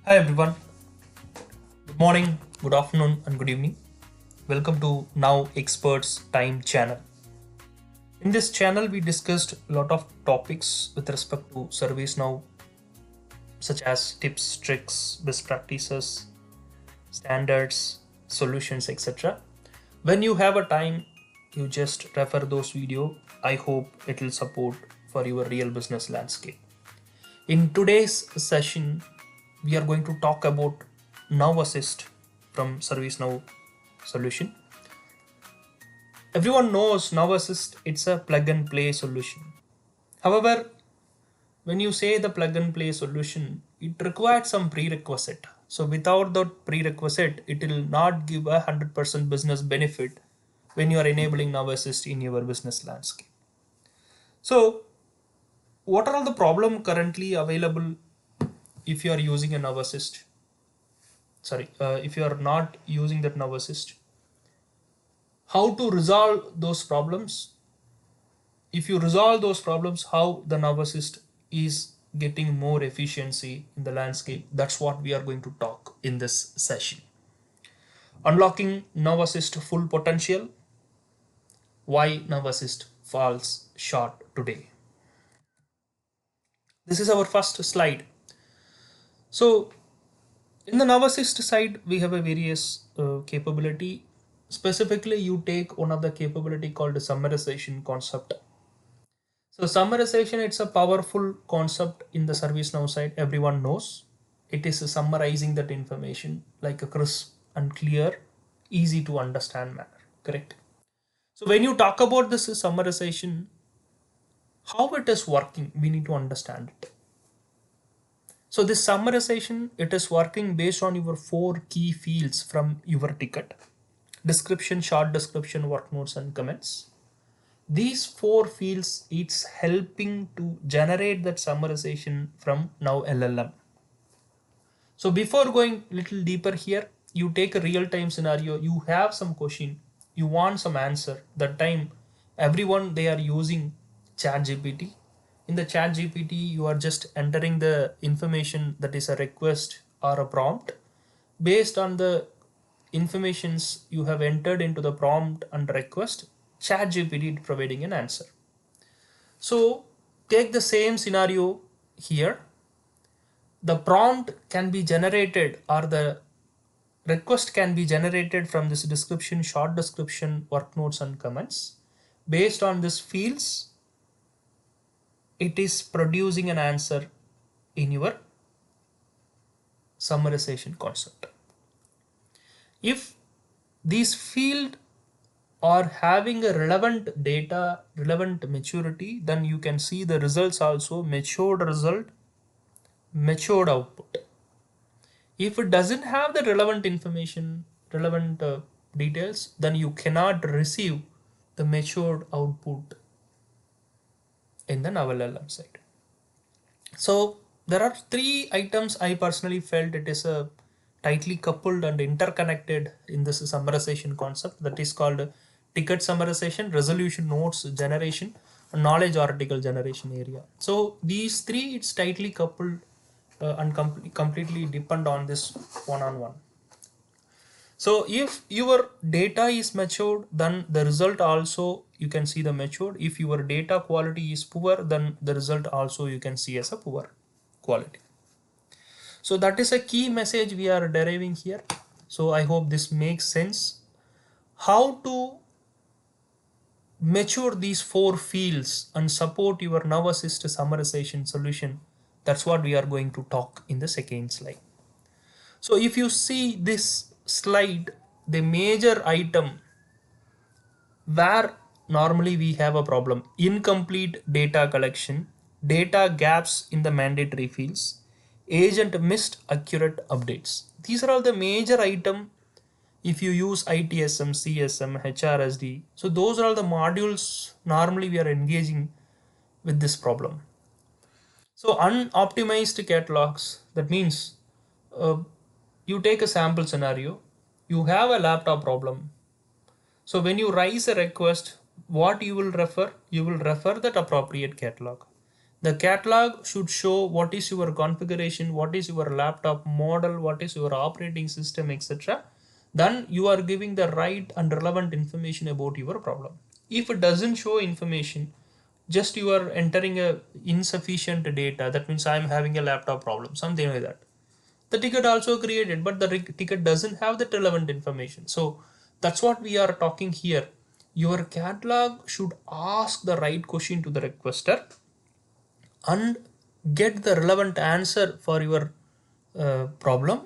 Hi everyone, good morning, good afternoon, and good evening. Welcome to Now Experts Time channel. In this channel, we discussed a lot of topics with respect to ServiceNow, such as tips, tricks, best practices, standards, solutions, etc. When you have a time, you just refer those video. I hope it will support for your real business landscape. In today's session, we are going to talk about Now Assist from ServiceNow solution. Everyone knows Now Assist, it's a plug and play solution. However, when you say the plug and play solution, it requires some prerequisite. So without that prerequisite, it will not give a 100% business benefit when you are enabling Now Assist in your business landscape. So what are all the problem currently available if you are using a Now Assist? If you are not using that Now Assist, how to resolve those problems? If you resolve those problems, how the Now Assist is getting more efficiency in the landscape, that's what we are going to talk in this session. Unlocking Now Assist full potential, why Now Assist falls short today. This is our first slide. So in the Now Assist side, we have a various capability. Specifically, you take one of the capability called summarization concept. So summarization, it's a powerful concept in the ServiceNow side. Everyone knows it is summarizing that information like a crisp and clear, easy to understand manner. Correct. So when you talk about this summarization, how it is working, we need to understand it. So this summarization, it is working based on your 4 key fields from your ticket: description, short description, work notes, and comments. These 4 fields, it's helping to generate that summarization from Now LLM. So before going little deeper here, you take a real-time scenario, you have some question, you want some answer. That time, everyone, they are using ChatGPT. In the ChatGPT, you are just entering the information that is a request or a prompt. Based on the informations you have entered into the prompt and request, ChatGPT providing an answer. So take the same scenario here. The prompt can be generated, or the request can be generated from this description, short description, work notes, and comments. Based on these fields, it is producing an answer in your summarization concept. If these fields are having a relevant data, relevant maturity, then you can see the results also: matured result, matured output. If it doesn't have the relevant information, relevant details, then you cannot receive the matured output in the Now LLM side. So there are 3 items I personally felt it is a tightly coupled and interconnected in this summarization concept, that is called ticket summarization, resolution notes generation, and knowledge article generation area. So these 3, it's tightly coupled and completely depend on this one-on-one. So if your data is matured, then the result also you can see the matured. If your data quality is poor, then the result also you can see as a poor quality. So that is a key message we are deriving here. So I hope this makes sense. How to mature these 4 fields and support your Now Assist summarization solution, that's what we are going to talk in the second slide. So if you see this slide, the major item where normally we have a problem: incomplete data collection, data gaps in the mandatory fields, agent missed accurate updates. These are all the major item if you use ITSM, CSM, HRSD. So those are all the modules normally we are engaging with this problem. So unoptimized catalogs, that means uh, you take a sample scenario, you have a laptop problem. So when you raise a request, what you will refer? You will refer that appropriate catalog. The catalog should show what is your configuration, what is your laptop model, what is your operating system, etc. Then you are giving the right and relevant information about your problem. If it doesn't show information, just you are entering a insufficient data, that means I am having a laptop problem, something like that. The ticket also created, but the ticket doesn't have that relevant information. So that's what we are talking here. Your catalog should ask the right question to the requester and get the relevant answer for your problem.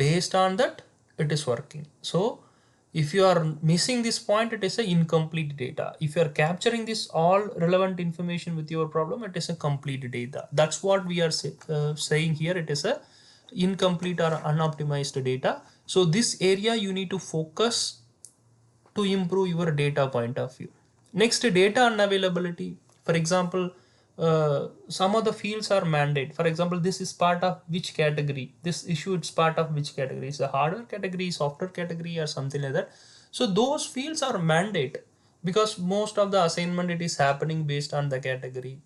Based on that, it is working. So if you are missing this point, it is a incomplete data. If you are capturing this all relevant information with your problem, it is a complete data. That's what we are saying here. It is a incomplete or unoptimized data. So this area you need to focus to improve your data point of view. Next, data unavailability. For example, some of the fields are mandate. For example, this is part of which category? This issue is part of which category? Is a hardware category, software category, or something like that. So those fields are mandate because most of the assignment it is happening based on the category,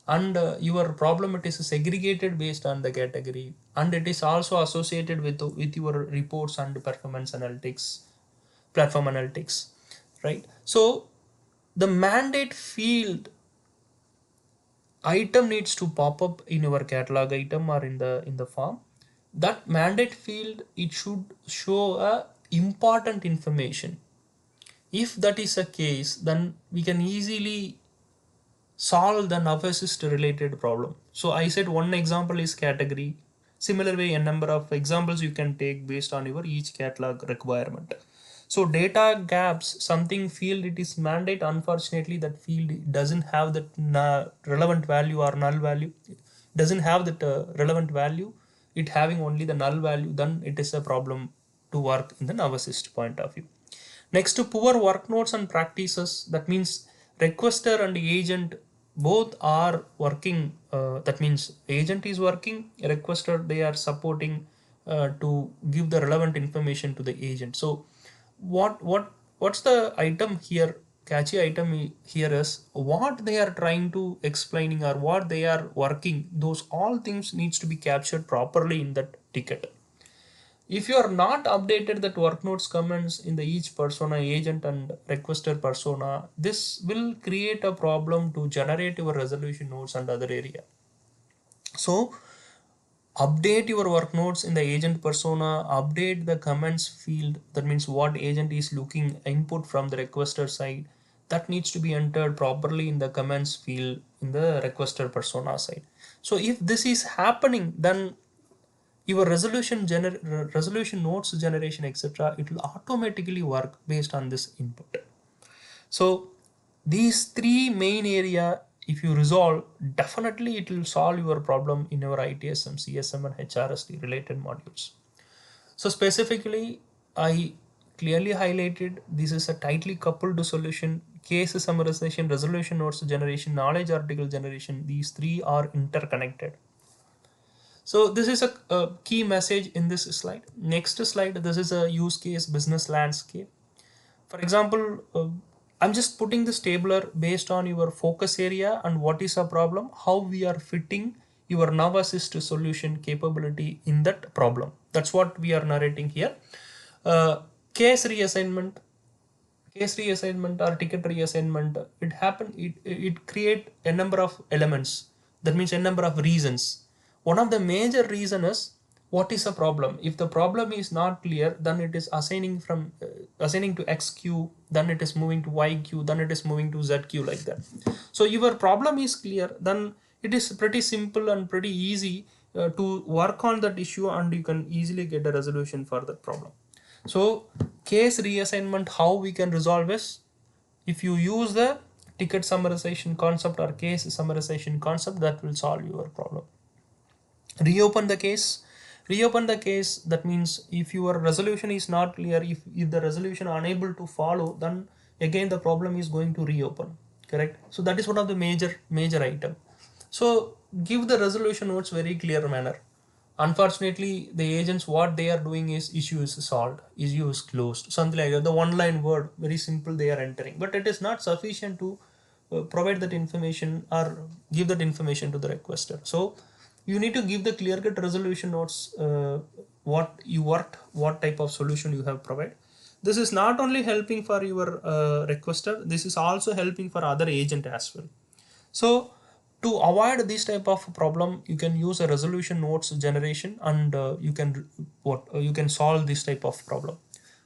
and your problem it is segregated based on the category, and it is also associated with your reports and performance analytics, platform analytics, right? So the mandate field item needs to pop up in your catalog item or in the form. That mandate field, it should show a important information. If that is a case, then we can easily solve the nerve assist related problem. So I said one example is category. Similar way, a number of examples you can take based on your each catalog requirement. So data gaps, something field it is mandate, unfortunately that field doesn't have that relevant value or null value, it doesn't have that relevant value, it having only the null value, then it is a problem to work in the nerve assist point of view. Next, to poor work notes and practices, that means requester and agent both are working. That means agent is working, requester they are supporting to give the relevant information to the agent. So what's the item here? Catchy item here is what they are trying to explaining or what they are working. Those all things needs to be captured properly in that ticket. If you are not updated that work notes comments in the each persona, agent and requester persona, this will create a problem to generate your resolution notes and other area. So update your work notes in the agent persona, update the comments field, that means what agent is looking input from the requester side, that needs to be entered properly in the comments field in the requester persona side. So if this is happening, then your resolution notes generation, etc., it will automatically work based on this input. So these three main area, if you resolve, definitely it will solve your problem in your ITSM, CSM and HRSD related modules. So specifically, I clearly highlighted this is a tightly coupled solution. Case summarization, resolution notes generation, knowledge article generation, these three are interconnected. So this is a key message in this slide. Next slide, this is a use case business landscape. For example, I'm just putting this tabular based on your focus area and what is a problem, how we are fitting your nav assist solution capability in that problem. That's what we are narrating here. Case reassignment, or ticket reassignment, it create a number of elements. That means a number of reasons. One of the major reason is what is a problem. If the problem is not clear, then it is assigning to X queue, then it is moving to Y queue, then it is moving to Z queue, like that. So your problem is clear, then it is pretty simple and pretty easy to work on that issue, and you can easily get a resolution for that problem. So case reassignment, how we can resolve is, if you use the ticket summarization concept or case summarization concept, that will solve your problem. Reopen the case. That means if your resolution is not clear, if the resolution unable to follow, then again the problem is going to reopen, correct? So that is one of the major item. So give the resolution notes very clear manner. Unfortunately, the agents, what they are doing is issue is solved, issue is closed, something like that. The one line word, very simple, they are entering, but it is not sufficient to provide that information or give that information to the requester. So you need to give the clear cut resolution notes, what you worked, what type of solution you have provided. This is not only helping for your requester, this is also helping for other agent as well. So to avoid this type of problem, you can use a resolution notes generation, and you can solve this type of problem.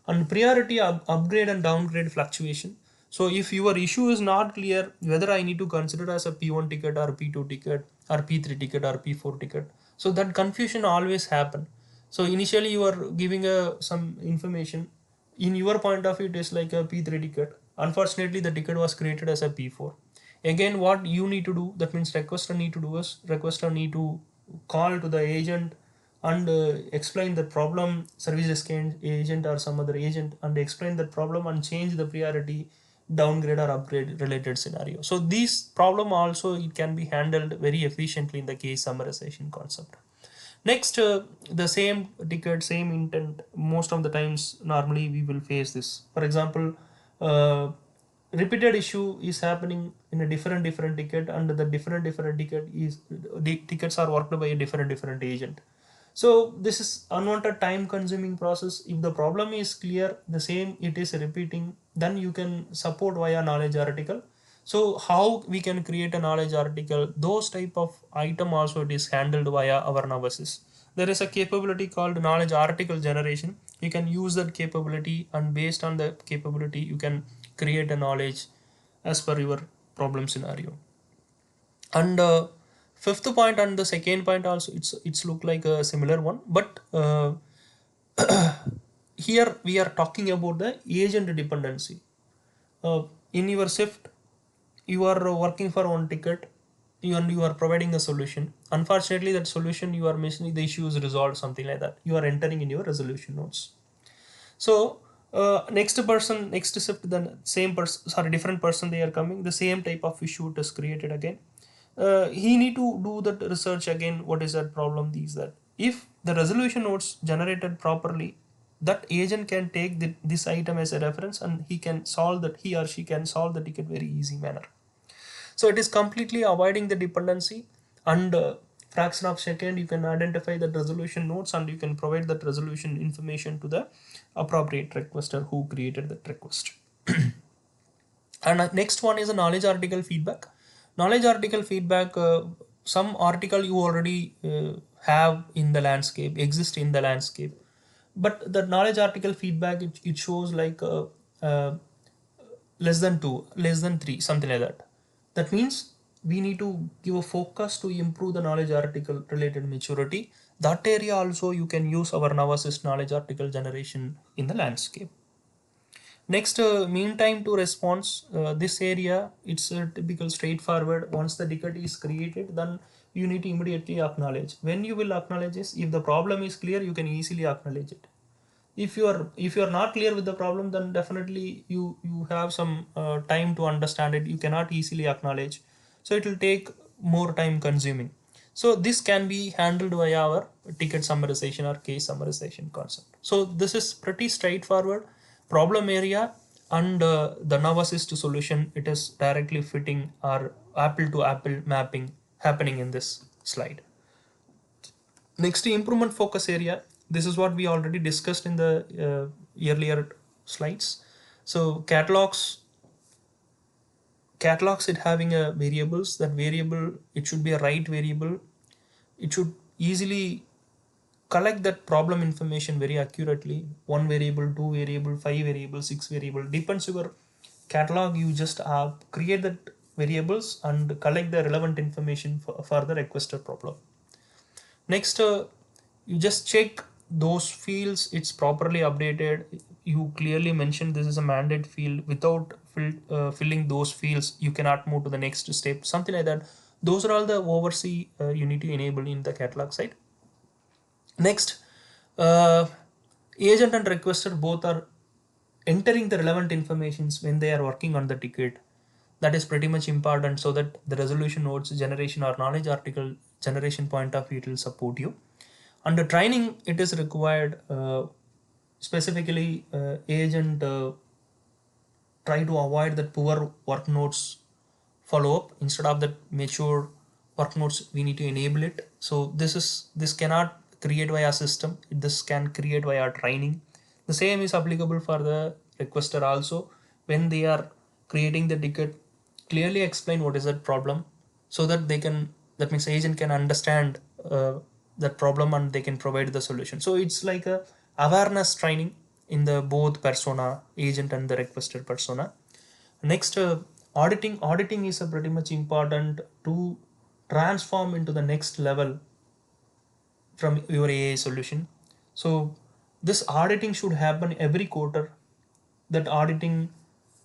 And priority upgrade and downgrade fluctuation. So if your issue is not clear whether I need to consider as a P1 ticket or P2 ticket or P3 ticket or P4 ticket, so that confusion always happen. So initially you are giving some information, in your point of view it is like a P3 ticket. Unfortunately the ticket was created as a P4. Again, what you need to do, that means requester need to do is requester need to call to the agent and explain the problem, service desk agent or some other agent, and explain that problem and change the priority, downgrade or upgrade related scenario. So this problem also it can be handled very efficiently in the case summarization concept. Next, the same ticket, same intent, most of the times normally we will face this. For example, uh, repeated issue is happening in a different ticket, and the different ticket is the tickets are worked by a different agent. So this is unwanted time consuming process. If the problem is clear, the same it is repeating, then you can support via knowledge article. So how we can create a knowledge article, those type of item also it is handled via our analysis. There is a capability called knowledge article generation. You can use that capability, and based on the capability you can create a knowledge as per your problem scenario. And fifth point and the second point also it's look like a similar one, but here we are talking about the agent dependency. In your shift you are working for one ticket, and you are providing a solution. Unfortunately that solution you are missing, the issue is resolved, something like that, you are entering in your resolution notes. So next person, next shift, then same person, sorry, different person they are coming, the same type of issue is created again. He need to do that research again, what is that problem, these that. If the resolution notes generated properly, that agent can take this item as a reference, and he can solve that, he or she can solve the ticket very easy manner. So it is completely avoiding the dependency, and fraction of second you can identify the resolution notes, and you can provide that resolution information to the appropriate requester who created that request. And next one is a knowledge article feedback. Knowledge article feedback, some article you already have in the landscape, exist in the landscape, but the knowledge article feedback it shows like less than 2, less than 3, something like that. That means we need to give a focus to improve the knowledge article related maturity. That area also you can use our Navasis knowledge article generation in the landscape. Next, mean time to response. This area, it's a typical straightforward. Once the ticket is created, then you need to immediately acknowledge. When you will acknowledge this, if the problem is clear, you can easily acknowledge it. If you are not clear with the problem, then definitely you have some time to understand it. You cannot easily acknowledge, so it will take more time consuming. So this can be handled via our ticket summarization or case summarization concept. So this is pretty straightforward problem area, and the Navasist solution, it is directly fitting our apple to apple mapping happening in this slide. Next, improvement focus area. This is what we already discussed in the earlier slides. So catalogs it having a variables. That variable, it should be a right variable. It should easily collect that problem information very accurately. One variable, two variable, five variable, six variable, depends your catalog. You just create that variables and collect the relevant information for the requester problem. Next, you just check those fields it's properly updated. You clearly mentioned this is a mandate field. Without filling those fields, you cannot move to the next step, something like that. Those are all the oversee you need to enable in the catalog side. Next, uh, agent and requester both are entering the relevant informations when they are working on the ticket. That is pretty much important, so that the resolution notes generation or knowledge article generation point of view, it will support you. Under training, it is required, specifically agent try to avoid that poor work notes follow up. Instead of the mature work nodes, we need to enable it. So this cannot create via system, this can create via training. The same is applicable for the requester also. When they are creating the ticket, clearly explain what is that problem, so that they can, that means agent can understand that problem and they can provide the solution. So it's like a awareness training in the both persona, agent and the requester persona. Next, auditing is a pretty much important to transform into the next level from your AI solution. So this auditing should happen every quarter. That auditing,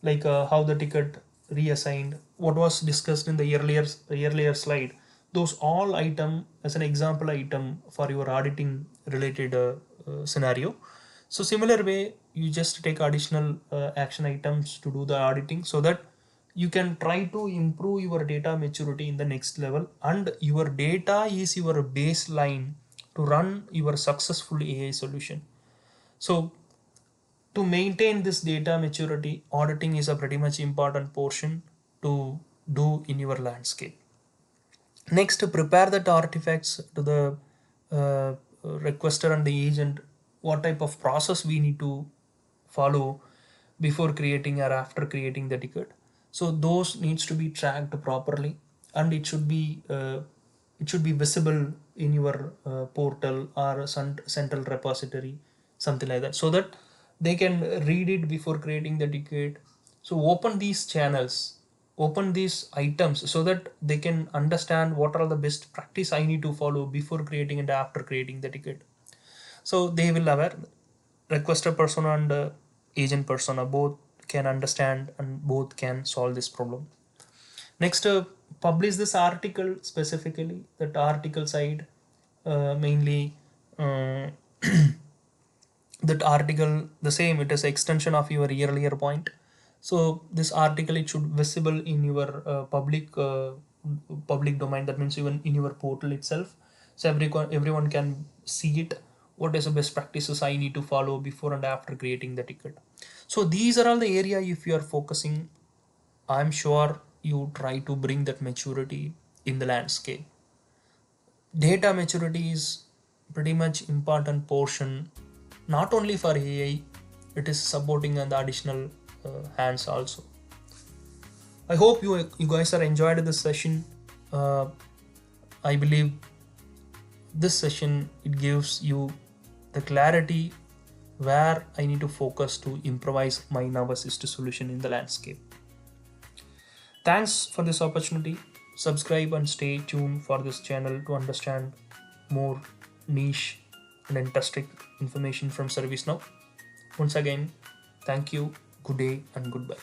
like how the ticket reassigned, what was discussed in the earlier slide, those all item as an example item for your auditing related scenario. So similar way, you just take additional action items to do the auditing, so that you can try to improve your data maturity in the next level, and your data is your baseline to run your successful AI solution. So to maintain this data maturity, auditing is a pretty much important portion to do in your landscape. Next, to prepare the artifacts to the requester and the agent, what type of process we need to follow before creating or after creating the ticket. So those needs to be tracked properly, and it should be visible in your portal or central repository, something like that, so that they can read it before creating the ticket. So open these channels, open these items, so that they can understand what are the best practice I need to follow before creating and after creating the ticket. So they will aware, requester persona and agent persona both can understand and both can solve this problem. Next, publish this article specifically. That article side, mainly uh, that article, the same, it is extension of your earlier point. So this article, it should visible in your public domain. That means even in your portal itself. So everyone can see it. What is the best practices I need to follow before and after creating the ticket. So these are all the area, if you are focusing, I'm sure you try to bring that maturity in the landscape. Data maturity is pretty much important portion, not only for AI, it is supporting on the additional hands also. I hope you guys are enjoyed this session. uh, I believe this session, it gives you the clarity where I need to focus to improvise my nervous system solution in the landscape. Thanks for this opportunity. Subscribe and stay tuned for this channel to understand more niche and interesting information from ServiceNow. Once again, thank you, good day, and goodbye.